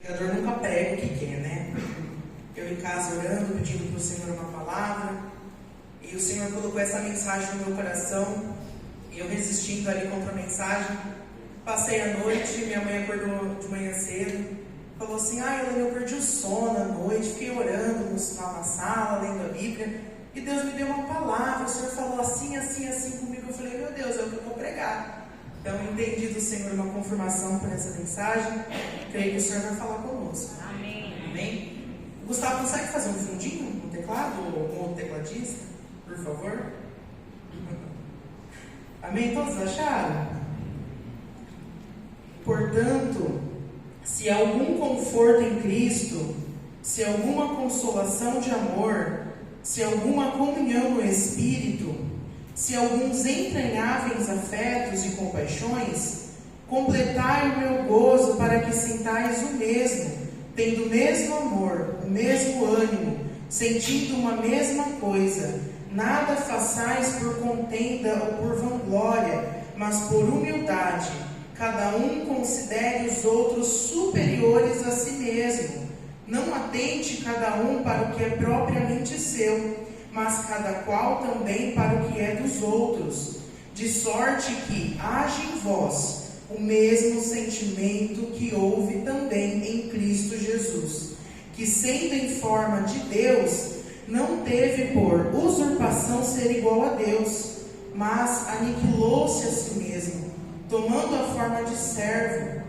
pregador nunca prega o que quer, né? Eu em casa orando, pedindo para o Senhor uma palavra, e o Senhor colocou essa mensagem no meu coração, e eu resistindo ali contra a mensagem. Passei a noite, minha mãe acordou de manhã cedo, falou assim: eu perdi o sono à noite, fiquei orando na sala, lendo a Bíblia, e Deus me deu uma palavra, o Senhor falou assim, assim, assim comigo. Eu falei: meu Deus, é o que eu vou pregar. Então, entendi do Senhor uma confirmação por essa mensagem. Creio que o Senhor vai falar conosco. Amém. Amém? Gustavo, consegue fazer um fundinho no teclado? Ou um outro tecladista, por favor? Amém? Todos acharam? Portanto, se há algum conforto em Cristo, se há alguma consolação de amor, se há alguma comunhão no Espírito, se alguns entranháveis afetos e compaixões, completai o meu gozo para que sintais o mesmo, tendo o mesmo amor, o mesmo ânimo, sentindo uma mesma coisa. Nada façais por contenda ou por vanglória, mas por humildade. Cada um considere os outros superiores a si mesmo. Não atente cada um para o que é propriamente seu, mas cada qual também para o que é dos outros, de sorte que haja em vós o mesmo sentimento que houve também em Cristo Jesus, que sendo em forma de Deus, não teve por usurpação ser igual a Deus, mas aniquilou-se a si mesmo, tomando a forma de servo,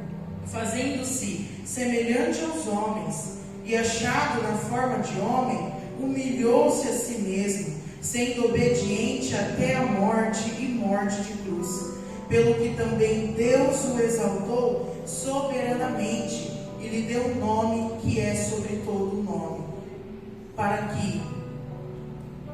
fazendo-se semelhante aos homens, e achado na forma de homem, humilhou-se a si mesmo, sendo obediente até a morte e morte de cruz, pelo que também Deus o exaltou soberanamente e lhe deu um nome que é sobre todo nome, para que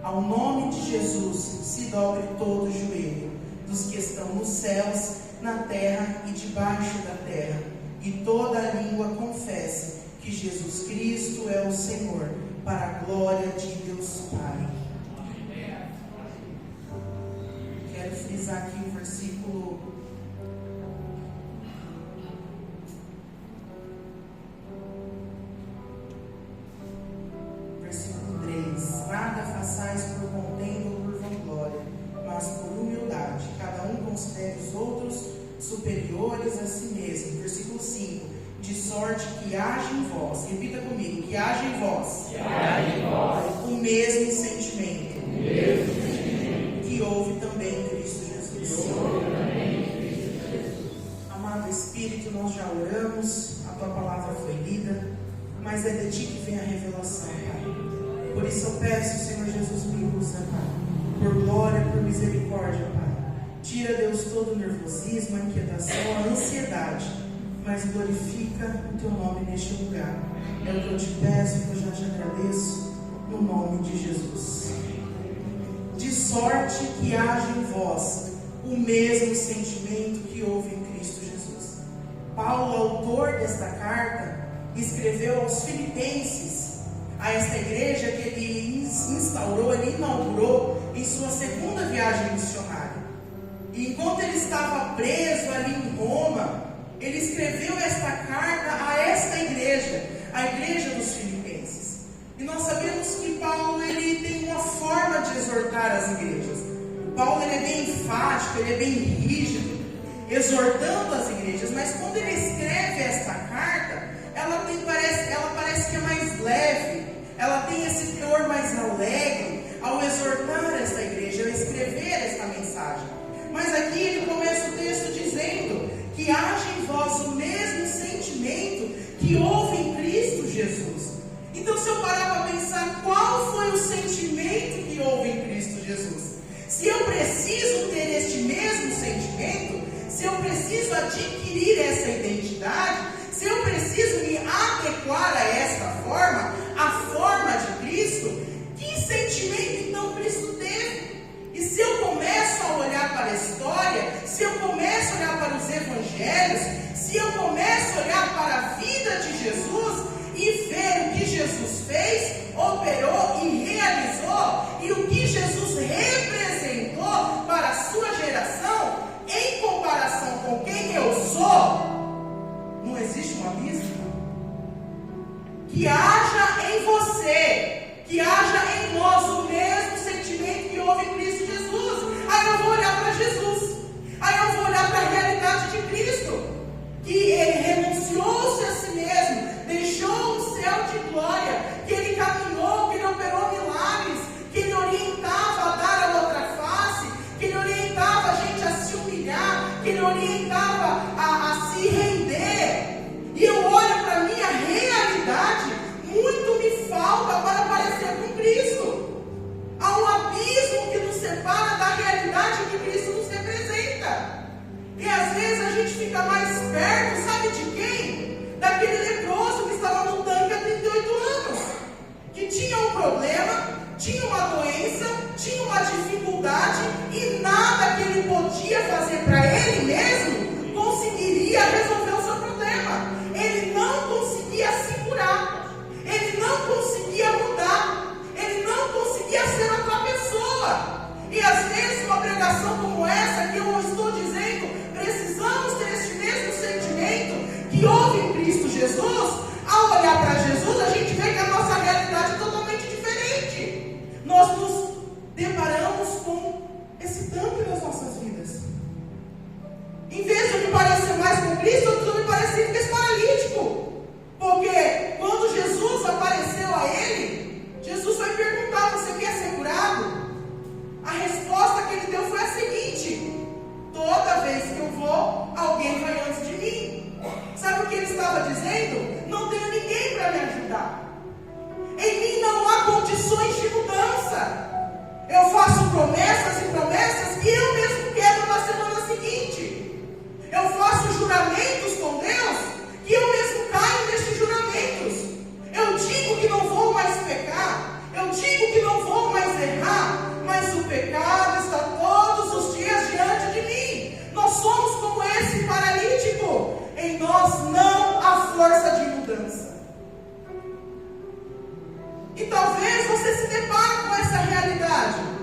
ao nome de Jesus se dobre todo o joelho dos que estão nos céus, na terra e debaixo da terra, e toda a língua confesse que Jesus Cristo é o Senhor, para a glória de Deus Pai. Quero frisar aqui o versículo 3. Nada façais por contenda ou por vanglória, mas por humildade. Cada um considere os outros superiores a si mesmo. Versículo 5. De sorte que haja em vós, repita comigo, que haja em vós, o mesmo sentimento, que houve também em Cristo Jesus. Amado Espírito, nós já oramos, a tua palavra foi lida, mas é de ti que vem a revelação, Pai. Por isso eu peço, Senhor Jesus, me usa, Pai, por glória, por misericórdia, Pai. Tira, Deus, todo o nervosismo, a inquietação, a ansiedade, mas glorifica o teu nome neste lugar. É o que eu te peço, que eu já te agradeço, no nome de Jesus. De sorte que haja em vós o mesmo sentimento que houve em Cristo Jesus. Paulo, autor desta carta, escreveu aos Filipenses, a esta igreja que ele instaurou, ele inaugurou em sua segunda viagem missionária. E enquanto ele estava preso ali em Roma, ele escreveu esta carta a esta igreja, a igreja dos Filipenses. E nós sabemos que Paulo, ele tem uma forma de exortar as igrejas. Paulo, ele é bem enfático, ele é bem rígido, exortando as igrejas. Mas quando ele escreve esta carta, ela parece que é mais leve, ela tem esse teor mais alegre ao exortar esta igreja, ao escrever esta mensagem. Mas aqui ele começa o texto dizendo que haja em vós o mesmo sentimento que houve em Cristo Jesus. Então, se eu parar para pensar, qual foi o sentimento que houve em Cristo Jesus? Se eu preciso ter este mesmo sentimento, se eu preciso adquirir essa identidade, se eu preciso me adequar a esta forma, a forma de Cristo, que sentimento então Cristo teve? E se eu começo a olhar para a história, se eu começo a olhar para os evangelhos, se eu começo a olhar para a vida de Jesus e ver o que Jesus fez, operou e realizou, e o que Jesus representou para a sua geração, em comparação com quem eu sou, não existe um abismo? que haja em você, que haja em nós o mesmo sentimento que houve em Cristo Jesus. Aí eu vou olhar para Jesus, aí eu vou olhar para a realidade de Cristo, que Ele renunciou-se a si mesmo, deixou um céu de glória, que Ele caminhou, que Ele operou milagres, que Ele orientava a dar a outra face, que Ele orientava a gente a se humilhar, que Ele orientava a se render. E eu olho para a minha realidade, muito me falta para parecer com Cristo. Há um abismo que nos separa da realidade que Cristo nos representa. E às vezes a gente fica mais perto, sabe de quem? Daquele leproso que estava no tanque há 38 anos, que tinha um problema, tinha uma doença, tinha uma dificuldade, e nada que ele podia fazer para ele mesmo conseguiria resolver o seu problema. Ele não conseguia se curar, ele não conseguia mudar, ele não conseguia ser outra pessoa. E às vezes uma pregação como essa que eu estou dizendo, precisamos ter esse mesmo sentimento que houve em Cristo Jesus. Ao olhar para Jesus, a gente vê que a nossa realidade é totalmente diferente. Nós nos deparamos com esse tanque nas nossas vidas. Em vez de eu me parecer mais com Cristo, eu estou me parecendo com esse paralítico. Porque quando Jesus apareceu a ele, Jesus foi perguntar: você quer ser curado? A resposta que ele deu foi a seguinte: toda vez que eu vou, alguém vai antes de mim. Sabe o que ele estava dizendo? Não tenho ninguém para me ajudar. Em mim não há condições de mudança. Eu faço promessas e promessas que eu mesmo quebro na semana seguinte. Eu faço juramentos com Deus que eu mesmo caio nesses juramentos. Eu digo que não vou mais pecar, eu digo que não vou mais errar, mas o pecado está todos os dias diante de mim. Nós somos como esse paralítico. Em nós não há força de mudança. E talvez você se depare com essa realidade.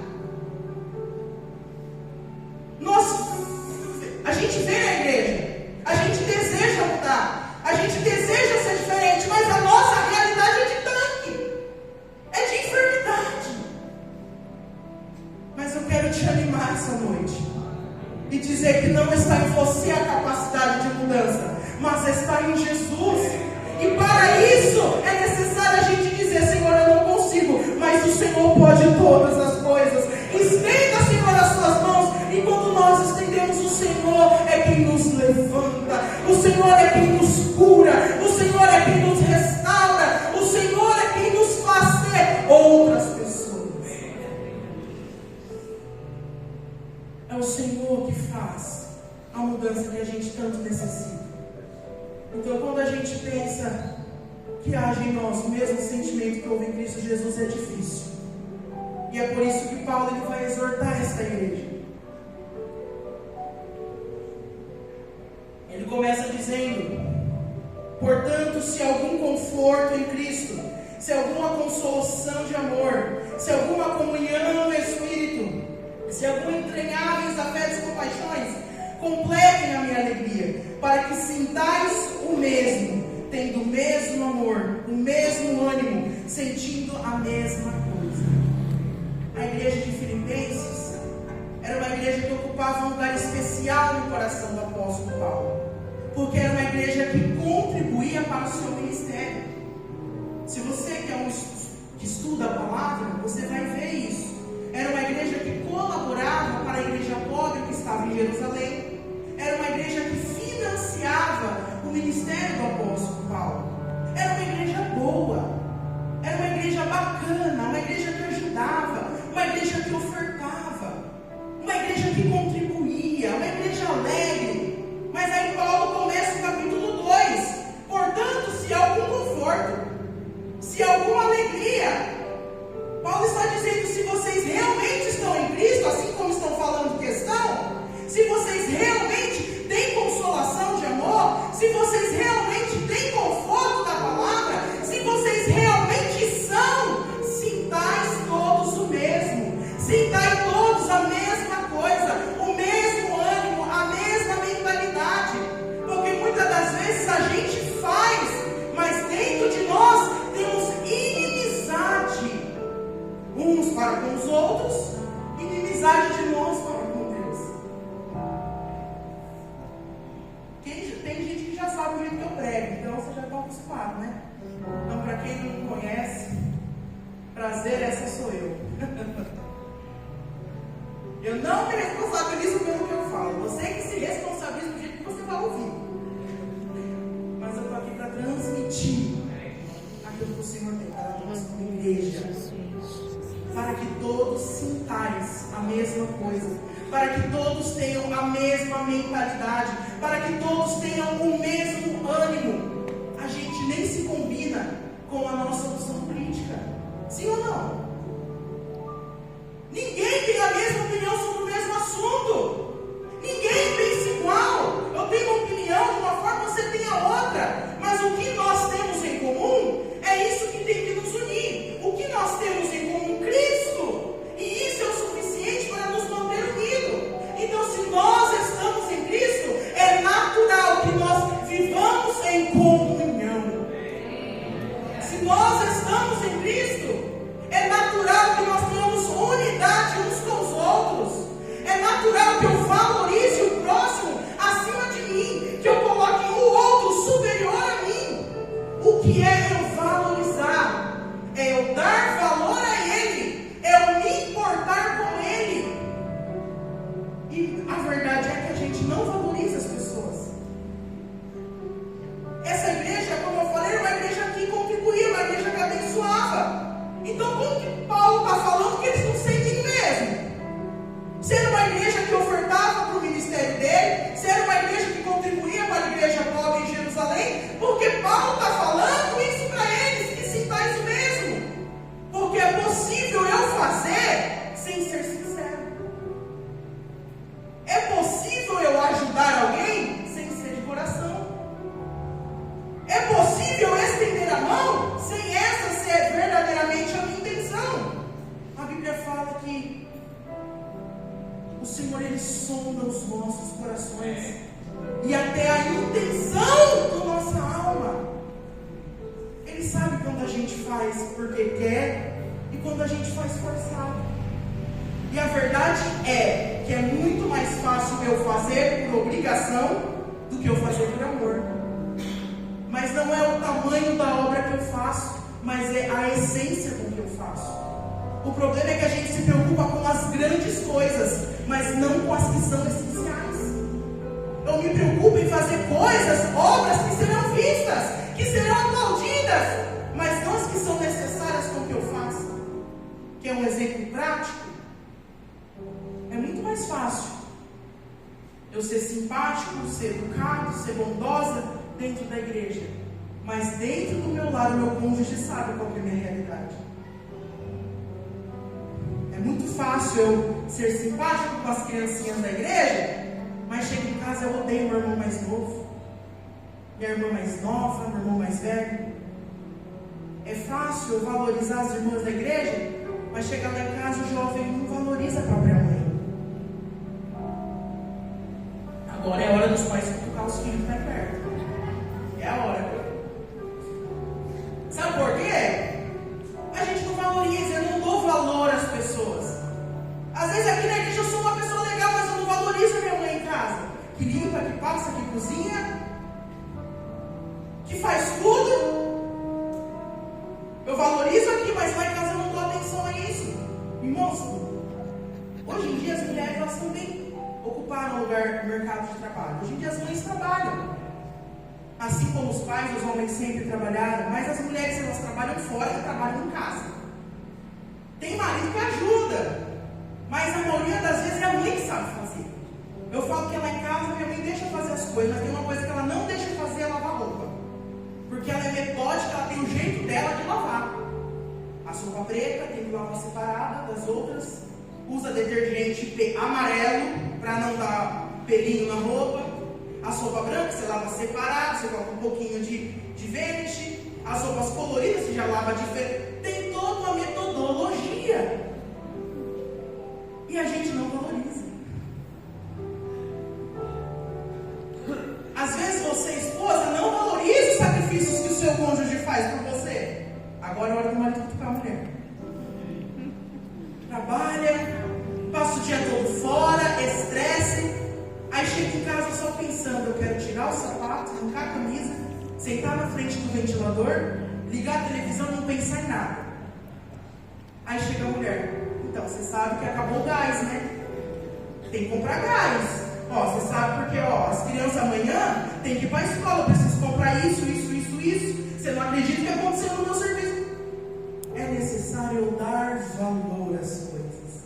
A gente vê na igreja, a gente deseja mudar, a gente deseja ser diferente, mas a nossa realidade é de tanque, é de enfermidade. Mas eu quero te animar essa noite e dizer que não está em você a capacidade de mudança, mas está em Jesus. E para isso é necessário a gente dizer: Senhor, eu não consigo, mas o Senhor pode todas as coisas. Estenda, Senhor, as suas mãos, e quando nós estendemos, o Senhor é quem nos levanta, o Senhor é quem nos cura, o Senhor é quem nos restaura, o Senhor é quem nos faz ser outras pessoas. É o Senhor que faz a mudança que a gente tanto necessita. Então, quando a gente pensa que haja em nós o mesmo sentimento que houve em Cristo Jesus, é difícil. E é por isso que Paulo ele vai exortar esta igreja. Ele começa dizendo: portanto, se algum conforto em Cristo, se alguma consolação de amor, se alguma comunhão no Espírito, se algum entranháveis afetos e compaixões, completem a minha alegria, para que sintais o mesmo, tendo o mesmo amor, o mesmo ânimo, sentindo a mesma coisa. A igreja de Filipenses era uma igreja que ocupava um lugar especial no coração do apóstolo Paulo, porque era uma igreja que contribuía para o seu ministério. Se você que estuda a palavra, você vai ver isso. Era uma igreja que colaborava para a igreja pobre que estava em Jerusalém. Era uma igreja que financiava o ministério do apóstolo Paulo. Era uma igreja boa, era uma igreja bacana, uma igreja que ajudava, uma igreja que ofertava, uma igreja que contribuía, uma igreja alegre. Mas aí Paulo começa o capítulo 2: portanto, se algum sabe, né? Então, para quem não me conhece, prazer, essa sou eu. Eu não me responsabilizo pelo que eu falo. Você que se responsabiliza do jeito que você vai ouvir. Mas eu estou aqui para transmitir aquilo que o Senhor tem para nós como igreja. Para que todos sintais a mesma coisa. Para que todos tenham a mesma mentalidade. Para que todos tenham o mesmo ânimo. A gente nem se combina com a nossa opção política. Sim ou não? Ninguém tem a mesma opinião sobre o mesmo assunto. Ninguém pensa igual. Eu tenho uma opinião de uma forma, você tem a outra. Mas o que nós temos em comum é isso que tem que nos unir. O que nós temos em comum? Cristo. E isso é o suficiente para nos manter unidos. Então, se nós estamos em Cristo, é natural que nós vivamos em comunhão. Se nós estamos em Cristo, é natural que nós tenhamos unidade uns com os outros. É natural que eu valorize o próximo acima de mim, que eu coloque o outro superior a mim. O que é eu valorizar? É eu dar valor a ele, é eu me importar com ele. E a verdade é que a gente não valoriza as pessoas. Essa igreja, como eu falei, era uma igreja que contribuía, uma igreja que abençoava. Então, como que Paulo está falando que eles não sentem mesmo? Se era uma igreja que ofertava para o ministério dele, se era uma igreja que contribuía para a igreja pobre em Jerusalém, porque Paulo está falando isso para eles, que sintais o mesmo. Porque é possível eu fazer sem ser sincero. É possível eu ajudar alguém sem ser de coração. É possível eu estender a mão sem essa ser verdadeiramente a minha intenção. A Bíblia fala que o Senhor, Ele sonda os nossos corações e até a intenção da nossa alma. Ele sabe quando a gente faz porque quer e quando a gente faz forçado. E a verdade é que é muito mais fácil eu fazer por obrigação do que eu fazer por amor. Mas não é o tamanho da obra que eu faço, mas é a essência do que eu faço. O problema é que a gente se preocupa com as grandes coisas, mas não com as que são essenciais. Eu me preocupo em fazer coisas, obras que serão vistas, que serão aplaudidas, mas não as que são necessárias com o que eu faço. Que é um exemplo prático. É muito mais fácil eu ser simpático, ser educado, ser bondosa dentro da igreja, mas dentro do meu lar, o meu cônjuge sabe qual é a minha realidade. É muito fácil eu ser simpático com as criancinhas da igreja, mas chego em casa eu odeio meu irmão mais novo, minha irmã mais nova, meu irmão mais velho. É fácil eu valorizar as irmãs da igreja, mas chega lá em casa o jovem não valoriza a própria mãe. Agora é a hora dos pais cutucar os filhos mais perto. É a hora. Sabe por quê? A gente não valoriza, eu não dou valor às pessoas. Às vezes aqui na igreja eu sou uma pessoa legal, mas eu não valorizo a minha mãe em casa. Que limpa, que passa, que cozinha, que faz tudo. Eu valorizo aqui, mas lá em casa eu não dou atenção a isso. Irmãos, hoje em dia as mulheres elas também ocuparam o lugar no mercado de trabalho. Hoje em dia as mães trabalham. Assim como os pais, os homens sempre trabalharam, mas as mulheres elas trabalham fora e trabalham em casa. Tem marido que ajuda, mas a maioria das vezes é a mãe que sabe fazer. Eu falo que lá em casa minha mãe deixa fazer as coisas, mas tem uma coisa que ela não deixa fazer, é lavar roupa. Porque ela é metódica, ela tem o jeito dela de lavar. A sopa preta tem que lavar separada das outras. Usa detergente amarelo para não dar pelinho na roupa. A sopa branca você lava separado, você coloca um pouquinho de verde. As roupas coloridas você já lava diferente. Tem toda uma metodologia. E a gente não valoriza. Às vezes você, esposa, não valoriza os sacrifícios que o seu cônjuge faz por você. Agora é hora do marido cutucar a mulher. Trabalha, passa o dia todo fora, estresse. Aí chega em casa só pensando, eu quero tirar o sapato, arrancar a camisa, sentar na frente do ventilador, ligar a televisão e não pensar em nada. Aí chega a mulher: então, você sabe que acabou o gás, né? Tem que comprar gás. Ó, você sabe porque, ó, as crianças amanhã tem que ir para a escola, eu preciso comprar isso. Você não acredita o que aconteceu no meu serviço. É necessário eu dar valor às coisas.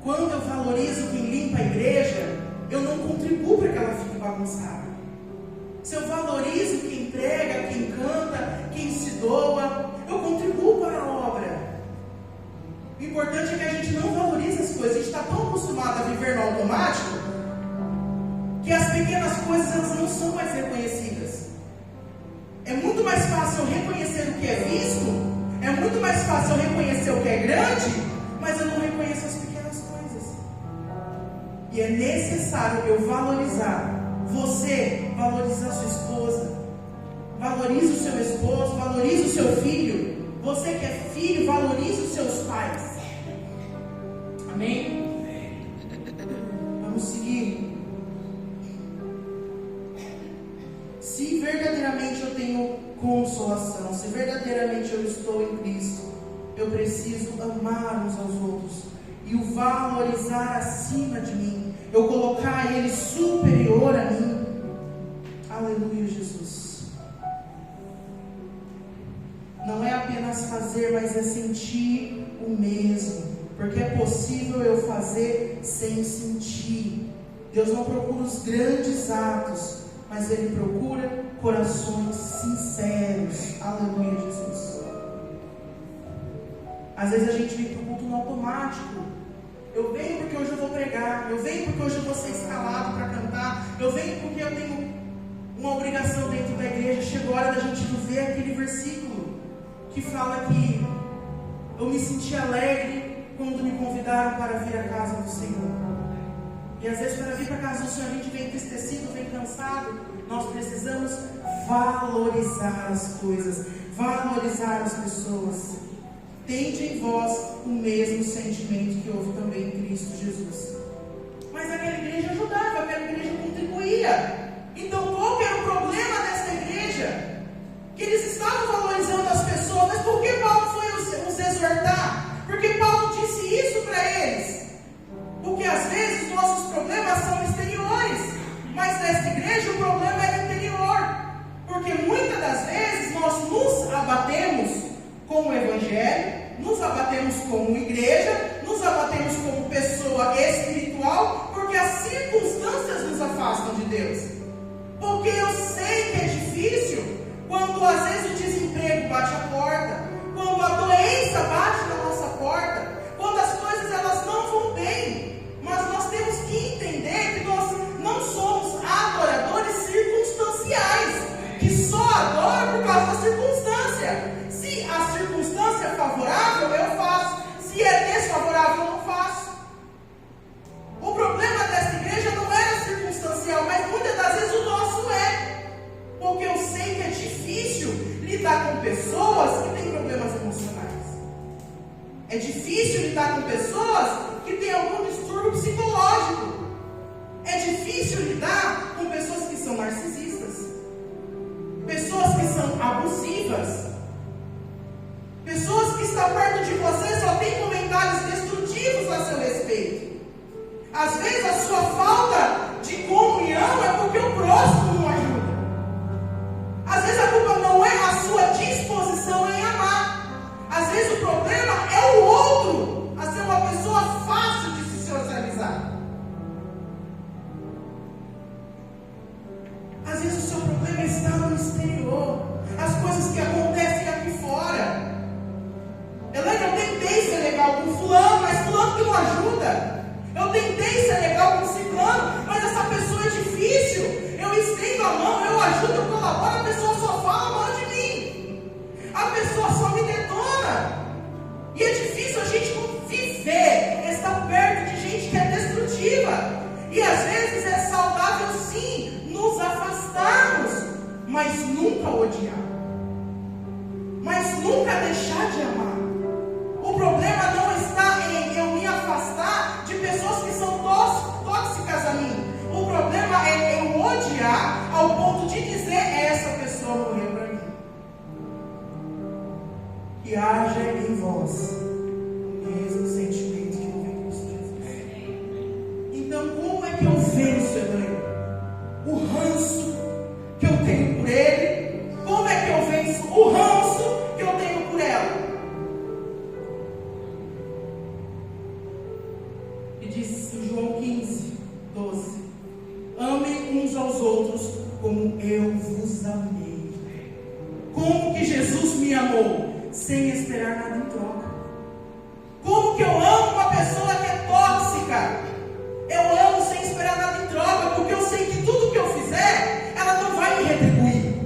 Quando eu valorizo quem limpa a igreja, eu não contribuo para que ela fique bagunçada. Se eu valorizo quem entrega, quem canta, quem se doa, eu contribuo para a obra. O importante é que a gente não valorize as coisas. A gente está tão acostumado a viver no automático que as pequenas coisas elas não são mais reconhecidas. É muito mais fácil eu reconhecer o que é visto, é muito mais fácil eu reconhecer o que é grande, mas eu não reconheço as pequenas coisas. E é necessário eu valorizar. Você valoriza a sua esposa, valorize o seu esposo, valorize o seu filho. Você que é filho, valorize os seus pais. Amém? Vamos seguir. Se verdadeiramente eu tenho consolação, se verdadeiramente eu estou em Cristo, eu preciso amar uns aos outros e o valorizar acima de mim, eu colocar ele superior a mim. Aleluia, Jesus. Não é apenas fazer, mas é sentir o mesmo, porque é possível eu fazer sem sentir. Deus não procura os grandes atos, mas Ele procura corações sinceros. Aleluia, Jesus. Às vezes a gente vem para o culto no automático. Eu venho porque hoje eu vou pregar. Eu venho porque hoje eu vou ser escalado para cantar. Eu venho porque eu tenho uma obrigação dentro da igreja. Chegou a hora da gente ver aquele versículo que fala que eu me senti alegre quando me convidaram para vir à casa do Senhor. E às vezes para vir para a casa do Senhor a gente vem entristecido, vem cansado. Nós precisamos valorizar as coisas, valorizar as pessoas. Tende em vós o mesmo sentimento que houve também em Cristo Jesus. Mas aquela igreja ajudava, aquela igreja contribuía. Então qual era o problema dessa igreja? Que eles estavam valorizando as pessoas. Mas por que Paulo foi os exortar? Porque Paulo disse isso para eles. Porque às vezes nossos problemas são exteriores, mas nessa igreja o problema é interior. Porque muitas das vezes nós nos abatemos com o Evangelho, nos abatemos como igreja, nos abatemos como pessoa espiritual, porque as circunstâncias nos afastam de Deus. Porque eu sei que é difícil quando às vezes o desemprego bate a porta, quando a doença bate na nossa porta, quando as coisas elas não vão bem. Mas nós temos que entender que nós não somos adoradores circunstanciais, que só adoram por causa da circunstância. Se a circunstância é favorável, eu faço. Se é desfavorável, eu não faço. O problema dessa igreja não era circunstancial, mas muitas das vezes o nosso é. Porque eu sei que é difícil lidar com pessoas que têm problemas emocionais. É difícil lidar com pessoas que têm algum distúrbio psicológico. É difícil lidar com pessoas que são narcisistas, pessoas que são abusivas, pessoas que estão perto de você só tem comentários destrutivos a seu respeito. Às vezes a sua falta de comunhão é porque o próximo não ajuda. Às vezes a culpa não é a sua disposição em amar. Às vezes o problema é o outro a ser uma pessoa fácil de se socializar. Às vezes o seu problema está no exterior, as coisas que acontecem aqui fora. Helena, eu tentei ser legal com fulano, mas fulano que não ajuda. Eu tentei ser legal com ciclano, mas essa pessoa é difícil. Eu estendo a mão, eu ajudo, eu colaboro, a pessoa só fala mal de mim. A pessoa só me detona. E é difícil a gente viver, estar perto de gente que é destrutiva. E às vezes é saudável sim nos afastarmos, mas nunca odiar, mas nunca deixar de amar. O problema não está em eu me afastar de pessoas que são tóxicas a mim. O problema é eu odiar ao ponto de haja em vós o mesmo sentimento que houve em Cristo Jesus. Então, como é que eu venço, Elaine, o ranço que eu tenho por ele? Como é que eu venço o ranço que eu tenho por ela? E diz em João 15, 12: amem uns aos outros como eu vos amei. Como que Jesus me amou? Sem esperar nada em troca. Como que eu amo uma pessoa que é tóxica? Eu amo sem esperar nada em troca, porque eu sei que tudo que eu fizer, ela não vai me retribuir.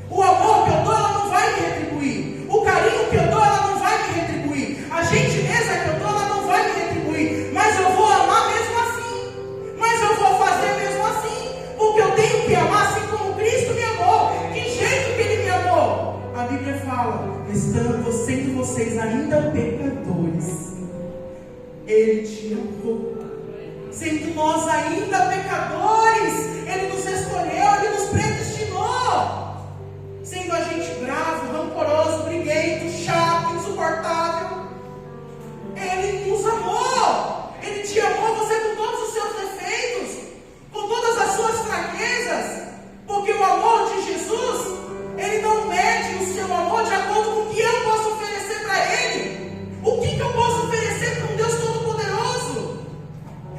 O amor que eu dou, ela não vai me retribuir. O carinho que eu dou, ela não vai me retribuir. A gentileza que eu dou, ela não vai me retribuir. Mas eu vou amar mesmo assim. Mas eu vou fazer mesmo assim. Porque eu tenho que amar assim como Cristo me amou. Que jeito que Ele me amou? A Bíblia fala: sendo vocês ainda pecadores, Ele te amou. Sendo nós ainda pecadores, Ele nos escolheu, Ele nos predestinou. Sendo a gente bravo, rancoroso, briguento, chato, insuportável, Ele nos amou. Ele te amou, você com todos os seus defeitos, com todas as suas fraquezas. Porque o amor de Jesus, Ele não mede o seu amor de acordo com o que eu posso oferecer para Ele. O que eu posso oferecer para um Deus Todo-Poderoso?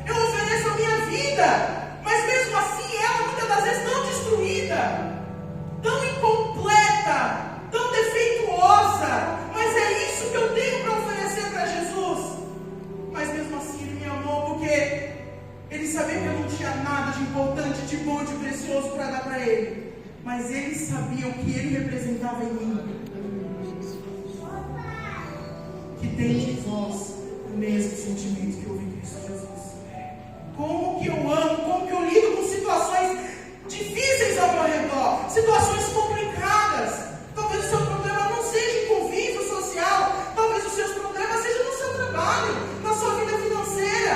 Eu ofereço a minha vida, mas mesmo assim ela muitas das vezes tão destruída, tão incompleta, tão defeituosa. Mas é isso que eu tenho para oferecer para Jesus. Mas mesmo assim Ele me amou, porque Ele sabia que eu não tinha nada de importante, de bom, de precioso para dar para Ele. Mas Ele sabia o que Ele representava em mim. Que tem em vós o mesmo sentimento que houve em Cristo Jesus. Como que eu amo, como que eu lido com situações difíceis ao meu redor, situações complicadas. Talvez o seu problema não seja em convívio social, talvez os seus problemas sejam no seu trabalho, na sua vida financeira.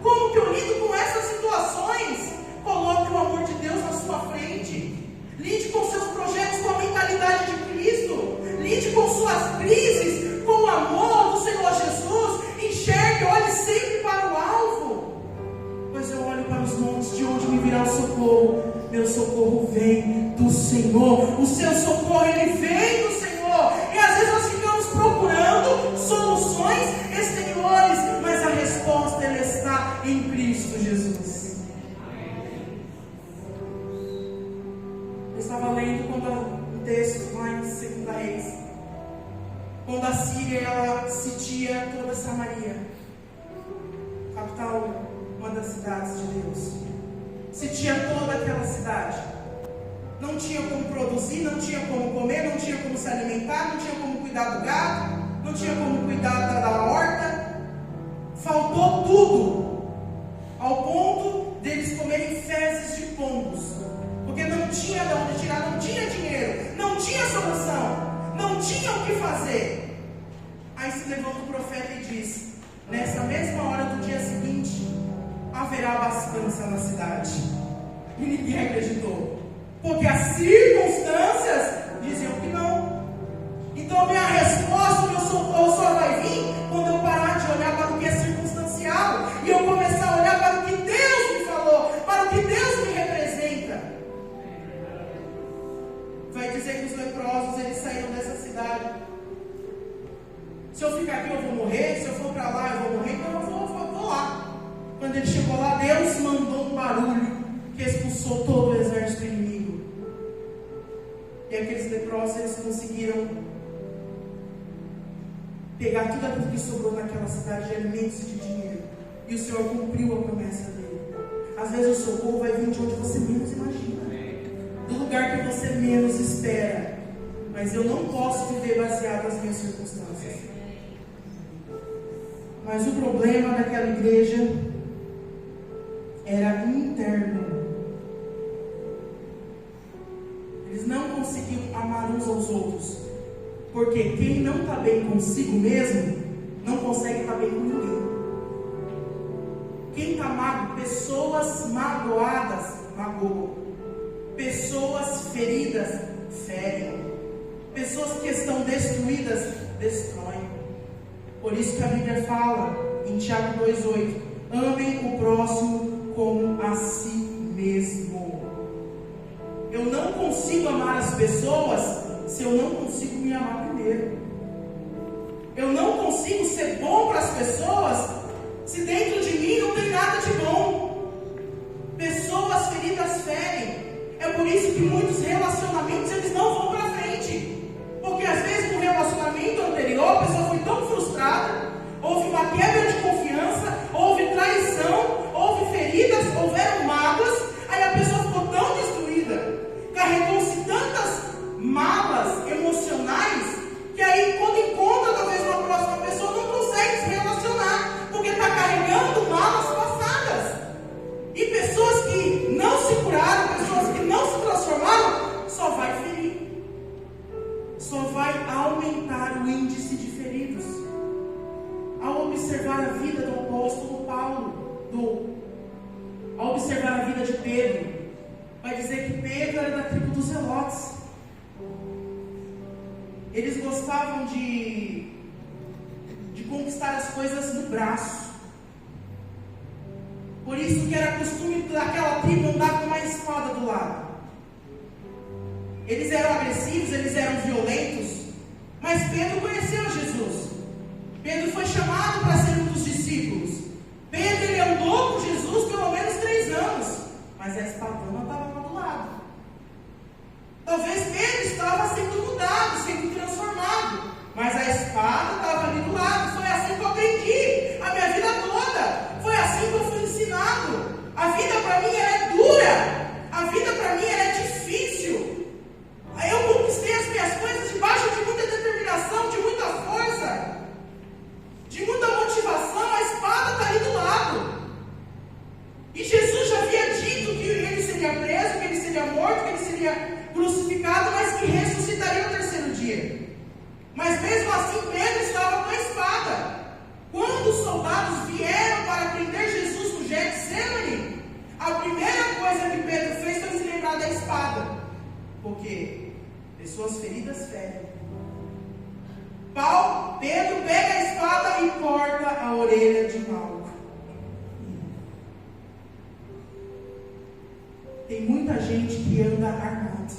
Como que eu lido com essas situações? Coloque o amor de Deus na sua frente. Lide com seus projetos com a mentalidade de Cristo. Lide com suas crises com o amor do Senhor Jesus. Enxergue, olhe sempre para o alvo. Pois eu olho para os montes, de onde me virá o socorro. Meu socorro vem do Senhor. O seu socorro, ele vem do Senhor. E às vezes nós ficamos procurando soluções exteriores, mas a resposta ela está em Cristo Jesus. Eu estava lendo um texto lá em 2 Reis, quando a Síria ela sitia toda Samaria, capital, uma das cidades de Deus. Sitia toda aquela cidade. Não tinha como produzir, não tinha como comer, não tinha como se alimentar, não tinha como cuidar do gado, não tinha como cuidar da horta. Faltou tudo, ao ponto deles comerem fezes de pombos, porque não tinha de onde tirar, não tinha dinheiro, não tinha solução, não tinha o que fazer. Aí se levanta o profeta e diz: nessa mesma hora do dia seguinte, haverá abastança na cidade. E ninguém acreditou, porque as circunstâncias diziam que não. Então a minha resposta, o meu socorro só vai vir quando eu parar de olhar para o que é circunstancial e eu começar a olhar para o que Deus me falou, para o que Deus me representa. Vai dizer que os leprosos eles saíram dessa cidade. Se eu ficar aqui eu vou morrer, se eu for para lá eu vou morrer, então eu vou lá. Quando ele chegou lá, Deus mandou um barulho que expulsou todo o exército inimigo. E aqueles leprosos eles conseguiram pegar tudo aquilo que sobrou naquela cidade de alimentos e de dinheiro. E o Senhor cumpriu a promessa dele. Às vezes o socorro vai vir de onde você menos imagina, do lugar que você menos espera. Mas eu não posso viver baseado nas minhas circunstâncias. Mas o problema daquela igreja era interno. Eles não conseguiam amar uns aos outros, porque quem não está bem consigo mesmo não consegue estar bem com ninguém. Quem está magoado, pessoas magoadas magoam, pessoas feridas ferem. Pessoas que estão destruídas, destroem. Por isso que a Bíblia fala, em Tiago 2,8, amem o próximo como a si mesmo. Eu não consigo amar as pessoas se eu não consigo me amar primeiro. Eu não consigo ser bom para as pessoas se dentro de mim não tem nada de bom. Pessoas feridas ferem. É por isso que muitos relacionamentos eles não vão para frente. Porque às vezes no relacionamento anterior a pessoa foi tão frustrada, houve uma quebra de confiança, houve traição, houve feridas, houveram mágoas, aí a pessoa ficou tão destruída, carregou-se tantas malas emocionais, que aí quando encontra talvez uma próxima pessoa não consegue se relacionar, porque está carregando malas passadas. E pessoas que não se curaram, pessoas que não se transformaram, só vai ferir. Só vai aumentar o índice de feridos. Ao observar a vida do apóstolo Paulo, ao observar a vida de Pedro, vai dizer que Pedro era da tribo dos Zelotes. Eles gostavam de conquistar as coisas no braço. Por isso que era costume daquela tribo andar com uma espada do lado. Eles eram agressivos, eles eram violentos, mas Pedro conheceu Jesus. Pedro foi chamado para ser um dos discípulos. Pedro ele andou com Jesus pelo menos 3 anos, mas a espadona estava lá do lado. Talvez Pedro estava sendo mudado, sendo transformado, mas a espada estava ali do lado. Foi assim que eu aprendi a minha vida toda. Foi assim que eu fui ensinado. A vida para mim é dura. A vida para mim é difícil. Eu conquistei as minhas coisas debaixo de muita determinação, de muita força, de muita motivação. A espada está ali do lado. E Jesus já havia dito que ele seria preso, que ele seria morto, que ele seria crucificado, mas que ressuscitaria no 3º dia. Mas mesmo assim Pedro estava com a espada. Quando os soldados vieram para prender Jesus no Getsemane, a primeira coisa que Pedro fez foi se lembrar da espada. Porque pessoas feridas ferem. Pedro pega a espada e corta a orelha de Malco. Tem muita gente que anda armado.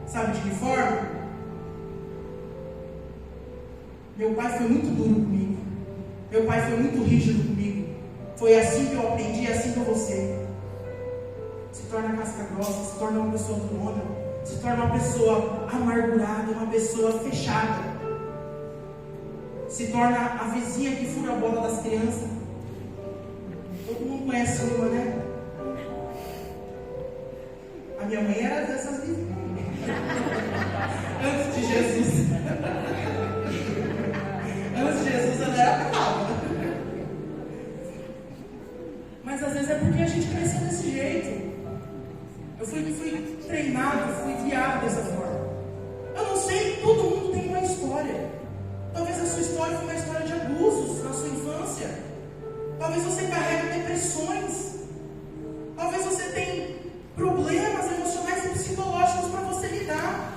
Sabe de que forma? Meu pai foi muito duro comigo. Meu pai foi muito rígido comigo. Foi assim que eu aprendi, é assim que eu vou ser. Se torna casca grossa, se torna uma pessoa durona, se torna uma pessoa amargurada, uma pessoa fechada. Se torna a vizinha que fura a bola das crianças. Todo mundo conhece uma, né? A minha mãe era dessas vizinhas. Antes de Jesus. Antes de Jesus ela era brava. Mas às vezes é porque a gente cresceu desse jeito. Eu fui treinado, fui criado dessa forma. Eu não sei, todo mundo tem uma história. Talvez a sua história foi uma história de abusos na sua infância. Talvez você carregue depressões. Talvez você tenha problemas emocionais e psicológicos para você lidar.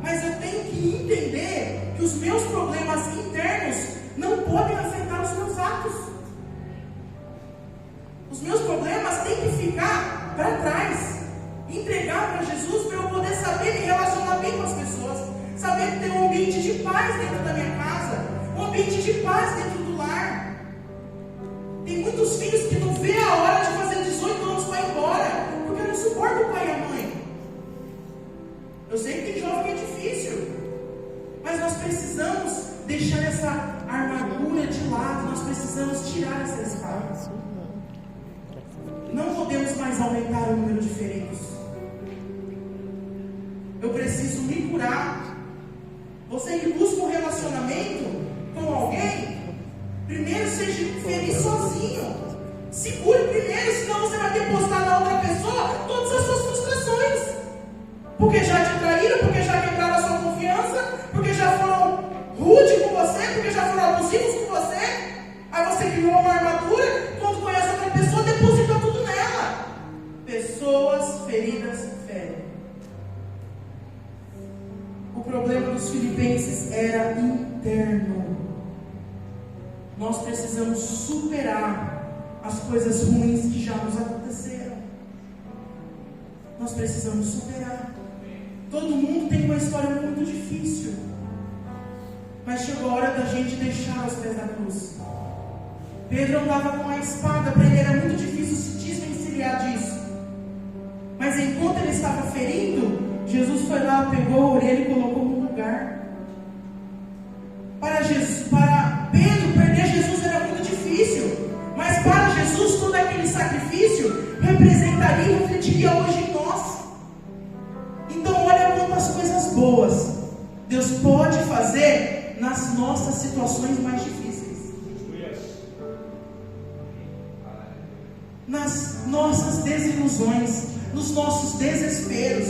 Mas eu tenho que entender que os meus problemas internos não podem afetar os meus atos. Os meus problemas têm que ficar para trás, entregar para Jesus, para eu poder saber me relacionar bem com as pessoas, saber ter um ambiente de paz dentro da minha casa, um ambiente de paz dentro do lar. Tem muitos filhos que não vê a hora de fazer 18 anos para ir embora, porque não suporta o pai e a mãe. Eu sei que tem jovem que é difícil, mas nós precisamos deixar essa armadura de lado, nós precisamos tirar essa espada. Não podemos mais aumentar o número de feridos. Eu preciso me curar. Você que busca um relacionamento com alguém, primeiro seja feliz sozinho. Se cure primeiro, senão você vai depositar na outra pessoa todas as suas frustrações. Porque já te traíram, porque já quebraram a sua confiança, porque já foram rudes com você, porque já foram abusivos com você. Aí você criou uma armadura, quando conhece outra pessoa, deposita tudo nela. Pessoas feridas ferem. dos Filipenses era interno. Nós precisamos superar as coisas ruins que já nos aconteceram. Nós precisamos superar. Todo mundo tem uma história muito difícil, mas chegou a hora da gente deixar os pés da cruz. Pedro andava com a espada, para ele era muito difícil se desvencilhar disso. Mas enquanto ele estava ferindo, Jesus foi lá, pegou a orelha e colocou no lugar. Para Pedro, perder Jesus era muito difícil, mas para Jesus todo aquele sacrifício representaria e refletiria hoje em nós. Então olha quantas coisas boas Deus pode fazer nas nossas situações mais difíceis, nas nossas desilusões, nos nossos desesperos,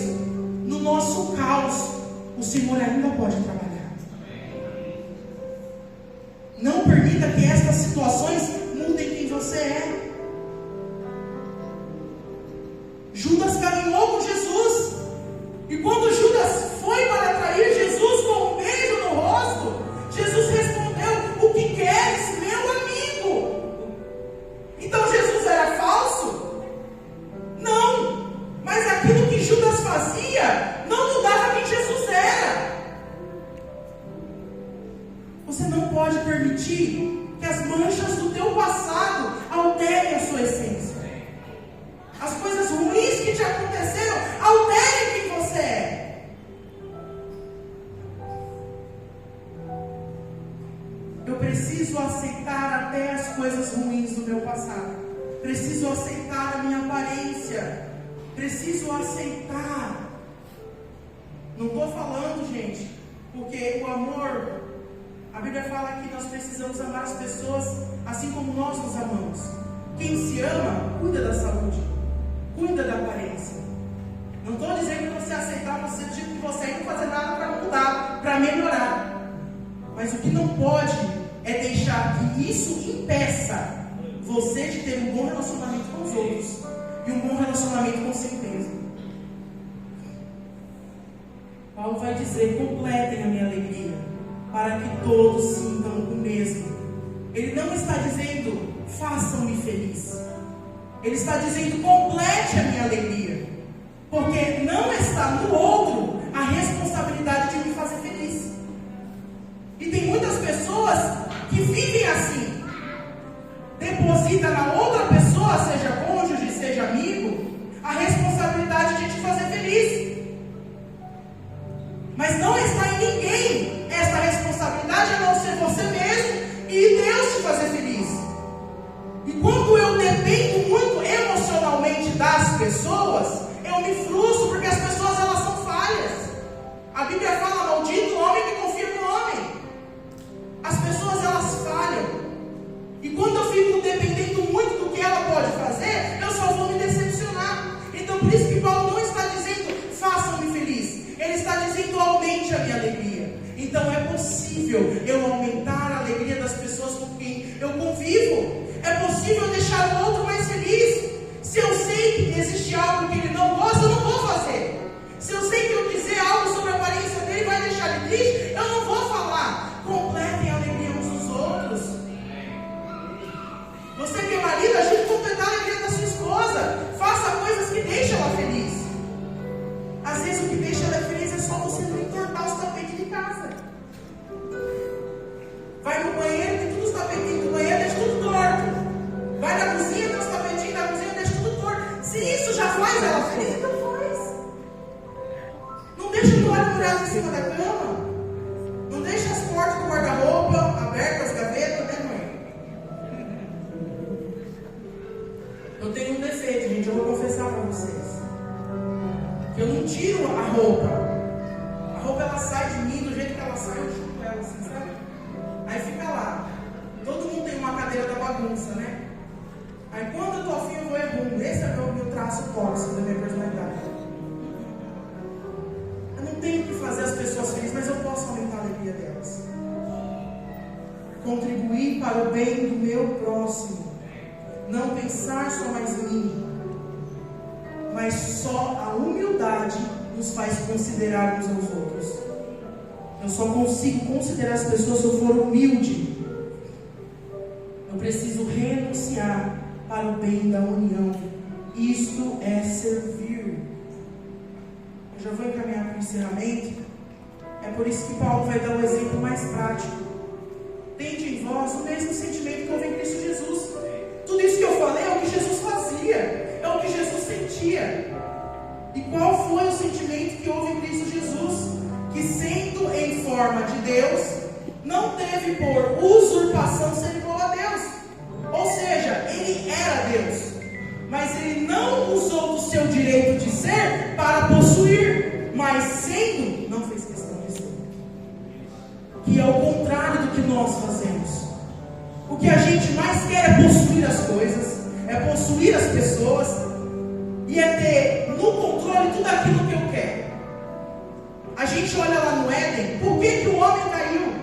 no nosso caos. O Senhor ainda pode trabalhar. Não permita que estas situações mudem quem você é. Judas caminhou com Jesus, e quando Judas foi para trair Jesus com um beijo no rosto, Jesus respondeu: o que queres, meu amigo? Então Jesus era falso? Não, mas aquilo que Judas fazia não mudava quem Jesus era. Você não pode permitir que as manchas do teu passado alterem a sua essência. As coisas ruins que te aconteceram alterem quem você é. Eu preciso aceitar até as coisas ruins do meu passado. Preciso aceitar a minha aparência. Preciso aceitar. Não estou falando, gente, porque o amor, a Bíblia fala que nós precisamos amar as pessoas assim como nós nos amamos. Quem se ama, cuida da saúde, cuida da aparência. Não estou dizendo que você aceitar você do jeito que você é e não fazer nada para mudar, para melhorar. Mas o que não pode é deixar que isso impeça você de ter um bom relacionamento com os outros e um bom relacionamento com si mesmo. Paulo vai dizer: completem a minha alegria, para que todos sintam o mesmo. Ele não está dizendo: façam-me feliz. Ele está dizendo: complete a minha alegria, porque não está no outro a responsabilidade de me fazer feliz. E tem muitas pessoas que vivem assim, deposita na outra pessoa, seja cônjuge, seja amigo, a responsabilidade de te fazer feliz. Mas não está em ninguém essa responsabilidade, a não ser você mesmo e Deus te fazer feliz. E quando eu dependo muito emocionalmente das pessoas, eu me frustro, porque as pessoas, elas são falhas. A Bíblia fala: maldito o homem que confia no homem. As pessoas, elas falham. E quando eu fico dependendo muito do que ela pode fazer, eu só vou me decepcionar. Então por isso que Paulo não está dizendo: façam-me feliz. Ele está dizendo: aumente a minha alegria. Então é possível eu aumentar a alegria das pessoas com quem eu convivo. É possível deixar o outro mais feliz. Se eu sei que existe algo que ele não gosta, eu não vou fazer. Se eu sei que eu dizer algo sobre a aparência dele vai deixar ele triste, eu não vou falar. Completem a alegria uns dos outros. Você que é marido, ajude a completar a alegria da sua esposa. Faça coisas que deixam ela feliz. Às vezes o que deixa ela feliz é só você não entortar os tapetes de casa. Vai no banheiro, tem todos os tapetinhos do banheiro, deixa tudo torto. Vai na cozinha, tem os tapetinhos da cozinha, deixa tudo torto. Se isso já faz ela feliz, então faz. Não deixa o toalha furado em cima da cama. Não deixa as portas do guarda-roupa abertas, as gavetas, né, mãe? Eu tenho um defeito, gente, eu vou confessar para vocês. Eu não tiro a roupa. A roupa, ela sai de mim do jeito que ela sai, eu chuto ela assim, sabe? Aí fica lá. Todo mundo tem uma cadeira da bagunça, né? Aí quando eu tô afim, eu vou errando. Esse é o meu traço tóxico da minha personalidade. Eu não tenho que fazer as pessoas felizes, mas eu posso aumentar a alegria delas. Contribuir para o bem do meu próximo. Não pensar só mais em mim. Mas só a humildade nos faz considerar uns aos outros. Eu só consigo considerar as pessoas se eu for humilde. Eu preciso renunciar para o bem da união. Isto é servir. Eu já vou encaminhar para o encerramento. É por isso que Paulo vai dar um exemplo mais prático. Tende em vós o mesmo sentimento que houve em Cristo Jesus. Tudo isso que eu falei é o que Jesus fazia, é o que Jesus sentia. E qual foi o sentimento que houve em Cristo Jesus? Que sendo em forma de Deus, não teve por usurpação ser igual a Deus. Ou seja, ele era Deus, mas ele não usou do seu direito de ser para possuir, mas sendo, não fez questão de ser. Que é o contrário do que nós fazemos. O que a gente mais quer é possuir as coisas, é possuir as pessoas, e é ter no controle tudo aquilo que eu quero. A gente olha lá no Éden, por que o homem caiu?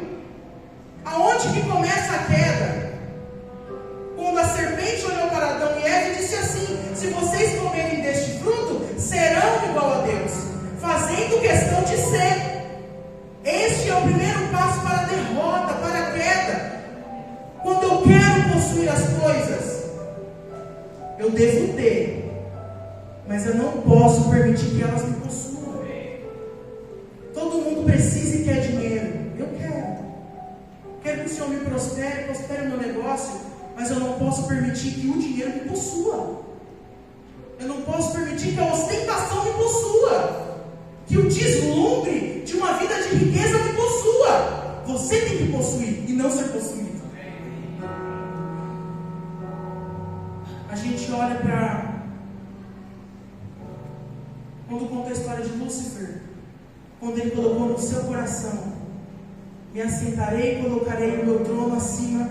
Aonde que começa a queda? Quando a serpente olhou para Adão e Eva e disse assim: se vocês comerem deste fruto, serão igual a Deus, fazendo questão de ser. Este é o primeiro passo para a derrota, para a queda. Quando eu quero possuir as coisas, eu devo ter, mas eu não posso permitir que elas me possuam. Todo mundo precisa e quer dinheiro. Eu quero que o Senhor me prospere o meu negócio, mas eu não posso permitir que o dinheiro me possua. Eu não posso permitir que a ostentação me possua, que o deslumbre de uma vida de riqueza me possua. Você tem que possuir e não ser possuído. A gente olha para, quando conta a história de Lúcifer, quando ele colocou no seu coração: me assentarei e colocarei o meu trono acima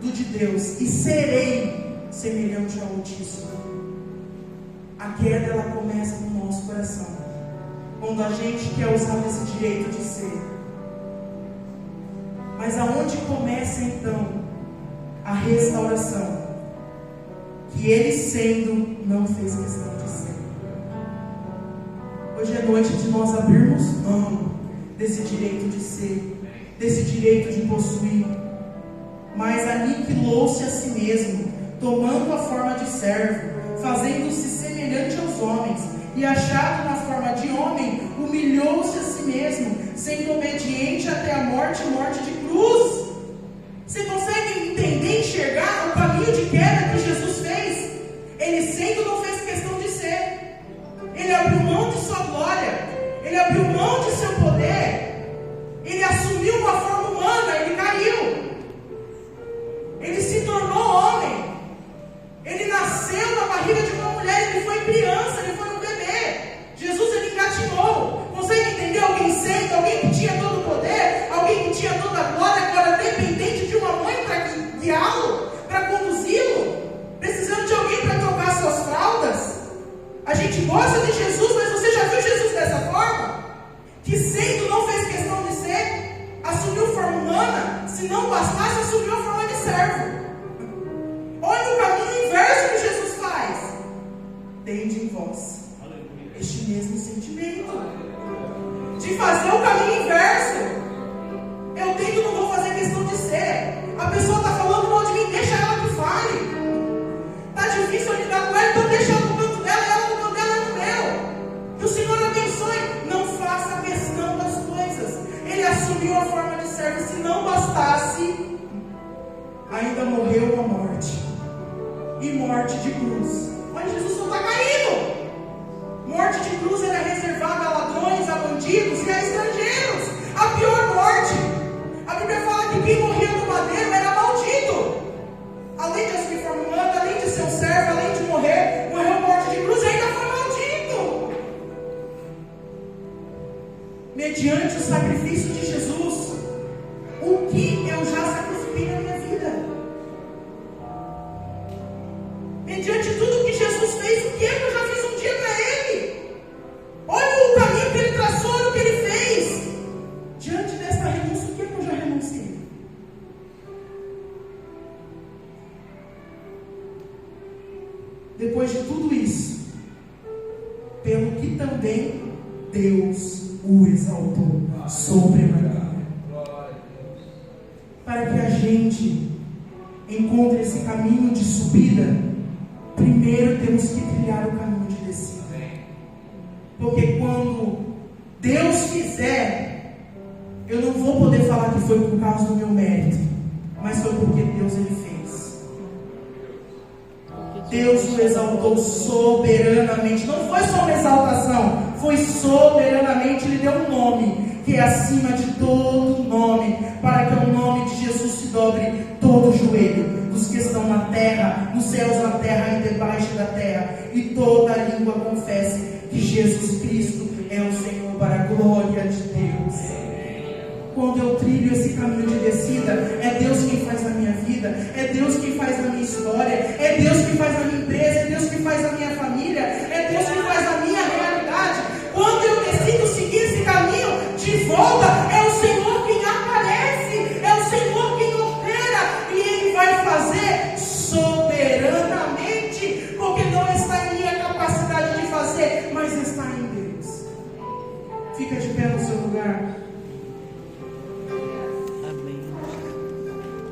do de Deus, e serei semelhante ao Altíssimo. A queda, ela começa no nosso coração, quando a gente quer usar esse direito de ser. Mas aonde começa então a restauração? Que ele sendo, não fez questão de ser. Hoje é noite de nós abrirmos mão desse direito de ser, desse direito de possuir, mas aniquilou-se a si mesmo, tomando a forma de servo, fazendo-se semelhante aos homens, e achado na forma de homem, humilhou-se a si mesmo, sendo obediente até a morte de cruz. Você consegue entender e enxergar o caminho de queda que Jesus fez? Ele sendo, não fez questão de ser. Ele abriu mão de sua glória, ele abriu mão de seu poder, ele assumiu uma forma humana, ele caiu, ele se tornou homem, ele nasceu na barriga de uma mulher, ele foi criança, ele foi um bebê. Jesus, ele engatinhou. Consegue entender alguém sendo, alguém que tinha todo o poder, alguém que tinha toda a glória, agora dependente de uma mãe para guiá-lo, para conduzi-lo, precisando de alguém para trocar suas fraldas? A gente gosta de Jesus, mas você já viu Jesus dessa forma? Que sendo, não fez questão de ser, assumiu forma humana, se não bastasse, assumiu a forma de servo. Olha o caminho inverso que Jesus faz. Tende em vós este mesmo sentimento de fazer o caminho inverso. Eu tento, não vou fazer questão de ser. A pessoa está falando mal de mim, deixa ela que fale. Está difícil eu lidar com ela, então deixa ela no canto dela, ela no canto dela, é no meu. Que o Senhor abençoe. Não faça questão das coisas. Ele assumiu a forma de servo. Se não bastasse, ainda morreu uma morte, e morte de cruz. Mas Jesus não está caindo. Morte de cruz era reservada a ladrões, a bandidos e a estrangeiros. A pior morte. A Bíblia fala que quem morria no madeiro era maldito. Além de assumir forma humana, além de ser um servo, além de morrer, morreu morte de cruz e ainda foi maldito. Mediante o sacrifício de Jesus, o que eu já sacrifiquei na minha vida? Mediante tudo que Jesus fez, o que eu já fiz um dia para Ele? Olha o caminho que Ele traçou, olha o que Ele fez. Diante desta renúncia, o que eu já renunciei? Depois de tudo isso, pelo que também Deus o exaltou sobremaneira. Para que a gente encontre esse caminho de subida, primeiro temos que trilhar o caminho de descida. Porque quando Deus fizer, eu não vou poder falar que foi por causa do meu mérito, mas foi porque Deus ele fez. Deus o exaltou soberanamente. Não foi só uma exaltação, foi soberanamente. Ele deu um nome que é acima de todo nome, para que ao nome de Jesus se dobre todo o joelho dos que estão na terra, nos céus, na terra e debaixo da terra, e toda a língua confesse que Jesus Cristo é o Senhor, para a glória de Deus. Quando eu trilho esse caminho de descida, é Deus quem faz na minha vida, é Deus quem faz na minha história, é Deus quem faz na minha empresa, é Deus quem faz na minha família, é Deus quem faz na minha realidade. Quando eu decido seguir esse caminho de volta, é o Senhor quem aparece, é o Senhor quem opera, e Ele vai fazer soberanamente, porque não está em minha capacidade de fazer, mas está em Deus. Fica de pé no seu lugar.